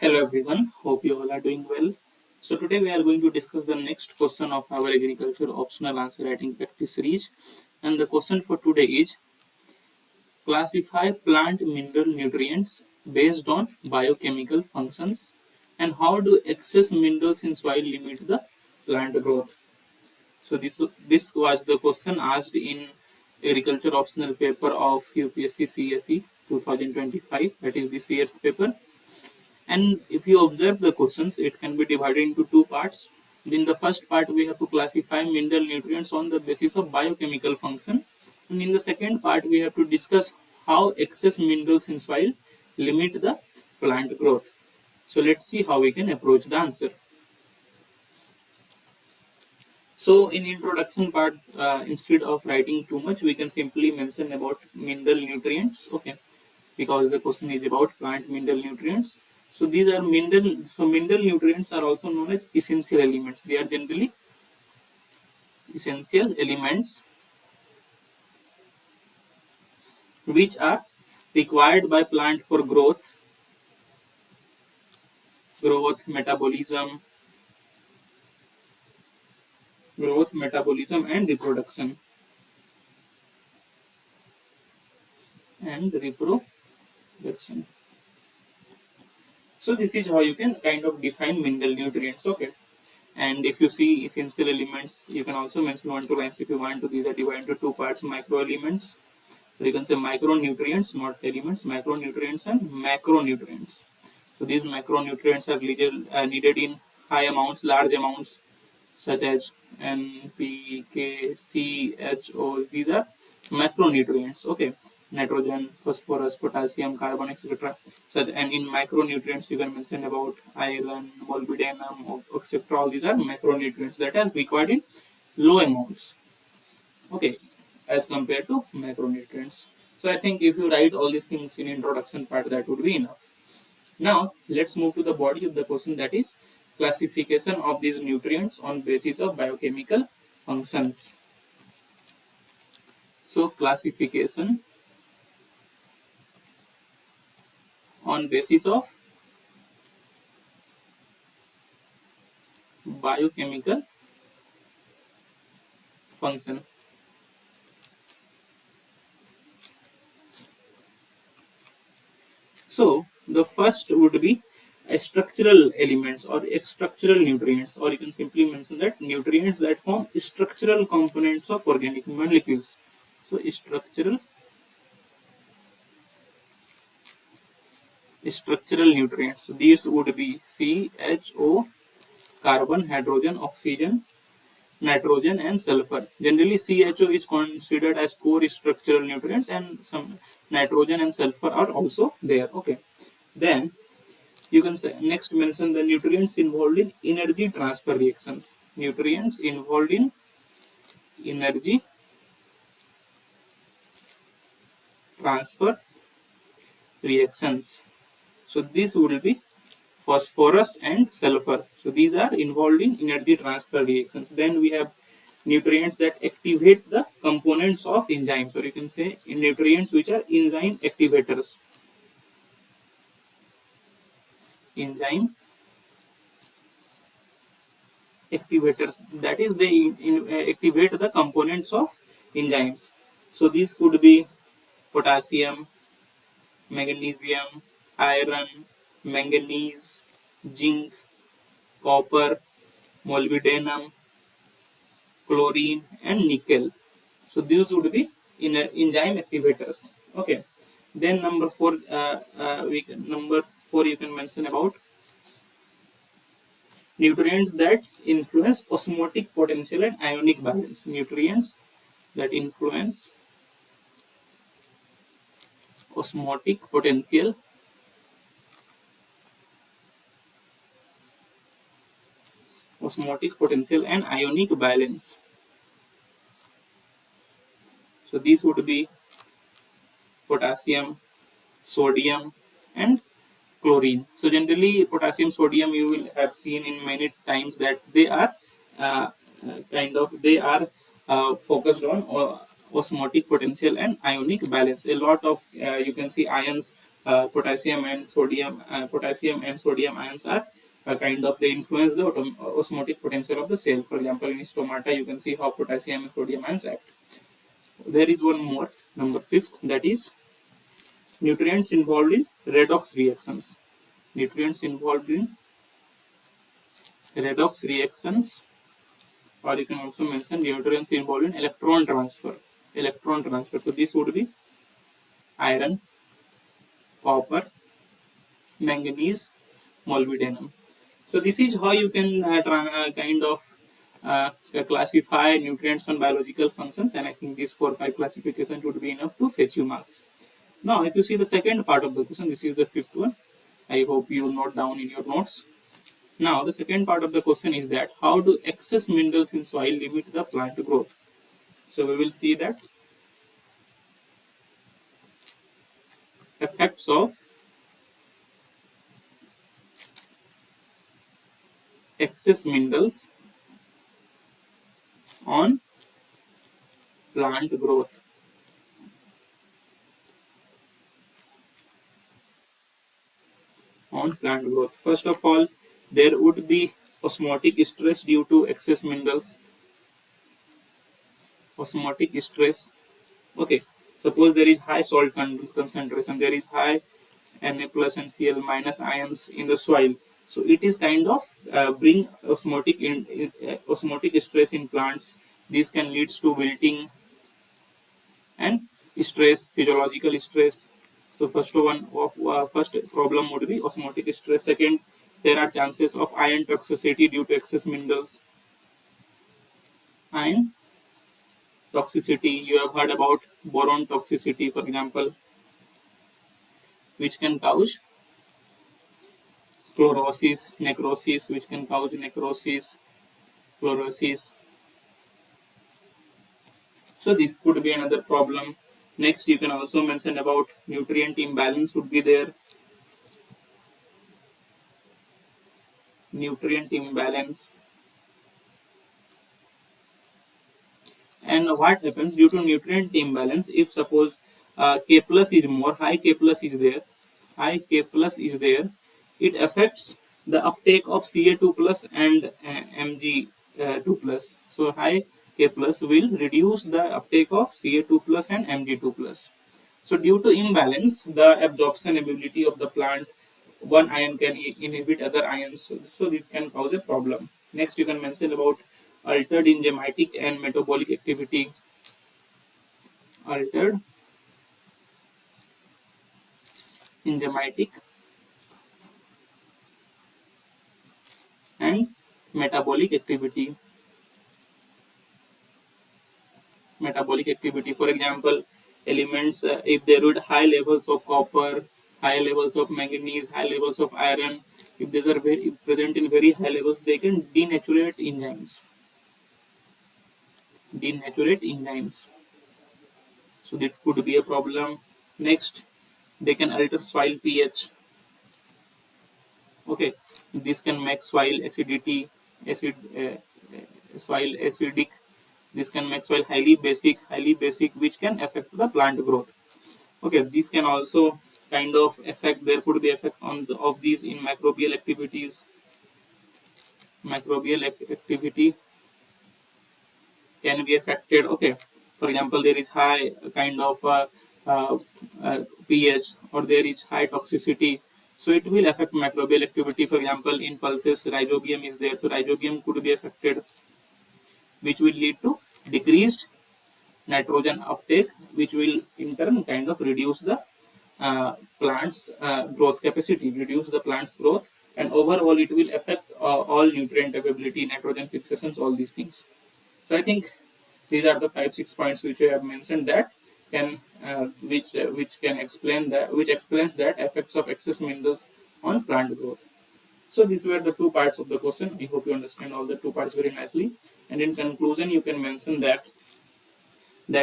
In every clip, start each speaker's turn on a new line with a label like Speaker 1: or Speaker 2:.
Speaker 1: Hello everyone, hope you all are doing well. So today we are going to discuss the next question of our agriculture optional answer writing practice series. And the question for today is classify plant mineral nutrients based on biochemical functions and how do excess minerals in soil limit the plant growth. So this was the question asked in agriculture optional paper of UPSC CSE 2025, that is this year's paper. And if you observe the questions, it can be divided into two parts. In the first part, we have to classify mineral nutrients on the basis of biochemical function. And in the second part, we have to discuss how excess minerals in soil limit the plant growth. So let's see how we can approach the answer. So in introduction part, instead of writing too much, we can simply mention about mineral nutrients. Okay, because the question is about plant mineral nutrients. So these are mineral nutrients are also known as essential elements. They are generally essential elements which are required by plant for metabolism, and reproduction. And reproduction. So this is how you can kind of define mineral nutrients. Okay. And if you see essential elements, you can also mention one, two lines if you want to. These are divided into two parts: micro elements, or you can say micronutrients, not elements, micronutrients and macronutrients. So these macronutrients are needed in high amounts, large amounts, such as N, P, K, C, H, O. These are macronutrients. Okay, nitrogen, phosphorus, potassium, carbon, etc. So, and in micronutrients, you can mention about iron, molybdenum, etc. All these are macronutrients that are required in low amounts. Okay, as compared to macronutrients. So I think if you write all these things in introduction part, that would be enough. Now let's move to the body of the question, that is classification of these nutrients on basis of biochemical functions. So classification on basis of biochemical function. So the first would be structural elements or structural nutrients, or you can simply mention that nutrients that form structural components of organic molecules. So structural nutrients. So these would be C, H, O, carbon, hydrogen, oxygen, nitrogen, and sulfur. Generally, CHO is considered as core structural nutrients, and some nitrogen and sulfur are also there. Okay. Then you can say next mention the nutrients involved in energy transfer reactions. Nutrients involved in energy transfer reactions. So this will be phosphorus and sulfur. So these are involved in energy transfer reactions. Then we have nutrients that activate the components of enzymes, or you can say nutrients which are enzyme activators. Enzyme activators, that is they activate the components of enzymes. So these could be potassium, magnesium, iron, manganese, zinc, copper, molybdenum, chlorine, and nickel. So these would be enzyme activators. Okay. Then number four you can mention about nutrients that influence osmotic potential and ionic balance. Nutrients that influence osmotic potential and ionic balance. So these would be potassium, sodium, and chlorine. So generally potassium, sodium you will have seen in many times that they are focused on osmotic potential and ionic balance. A lot of you can see ions potassium and sodium ions are kind of they influence the osmotic potential of the cell. For example, in stomata, you can see how potassium and sodium ions act. There is one more, number fifth, that is nutrients involved in redox reactions. Nutrients involved in redox reactions, or you can also mention nutrients involved in electron transfer. Electron transfer. So this would be iron, copper, manganese, molybdenum. So this is how you can kind of classify nutrients on biological functions, and I think these 4 or 5 classifications would be enough to fetch you marks. Now, if you see the second part of the question, this is the fifth one. I hope you note down in your notes. Now, the second part of the question is that how do excess minerals in soil limit the plant growth? So we will see that effects of excess minerals on plant growth. On plant growth. First of all, there would be osmotic stress due to excess minerals. Osmotic stress. Okay, suppose there is high salt concentration, there is high Na plus and Cl minus ions in the soil. So it is kind of bring osmotic stress in plants. This can lead to wilting and stress, physiological stress. So first problem would be osmotic stress. Second, there are chances of iron toxicity due to excess minerals. Iron toxicity, you have heard about boron toxicity, for example, which can cause chlorosis, necrosis, which can cause necrosis, chlorosis. So this could be another problem. Next, you can also mention about nutrient imbalance would be there. Nutrient imbalance. And what happens due to nutrient imbalance if suppose K plus is more, high K plus is there, high K plus is there, it affects the uptake of Ca2 plus and Mg2 plus. So high K plus will reduce the uptake of Ca2 plus and Mg2 plus. So due to imbalance, the absorption ability of the plant, one ion can inhibit other ions, so it can cause a problem. Next, you can mention about altered enzymatic and metabolic activity. Altered enzymatic and metabolic activity. Metabolic activity, for example, elements, if there would high levels of copper, high levels of manganese, high levels of iron, if these are very present in very high levels, they can denaturate enzymes. Denaturate enzymes. So that could be a problem. Next, they can alter soil pH. Okay, this can make soil acidity, soil acidic. This can make soil highly basic, which can affect the plant growth. Okay, this can also kind of affect. There could be effect on of these in microbial activities. Microbial activity can be affected. Okay, for example, there is high kind of uh, pH, or there is high toxicity, so it will affect microbial activity. For example, in pulses, rhizobium is there, so rhizobium could be affected, which will lead to decreased nitrogen uptake, which will in turn kind of reduce the plant's growth capacity, reduce the plant's growth, and overall it will affect all nutrient availability, nitrogen fixations, all these things. So I think these are the 5-6 points which I have mentioned that can which can explain that, which explains that effects of excess minerals on plant growth. So these were the 2 parts of the question. I hope you understand all the 2 parts very nicely. And in conclusion, you can mention that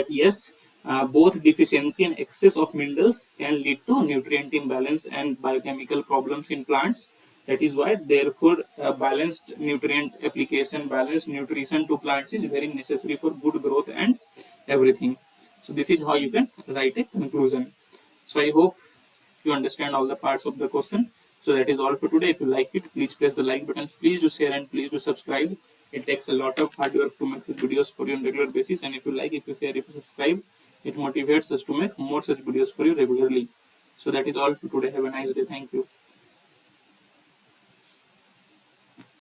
Speaker 1: yes, both deficiency and excess of minerals can lead to nutrient imbalance and biochemical problems in plants. That is why, therefore, balanced nutrient application, balanced nutrition to plants is very necessary for good growth and everything. So this is how you can write a conclusion. So I hope you understand all the parts of the question. So that is all for today. If you like it, please press the like button, please do share, and please do subscribe. It takes a lot of hard work to make such videos for you on regular basis, and if you like, if you share, if you subscribe, it motivates us to make more such videos for you regularly. So that is all for today. Have a nice day. Thank you.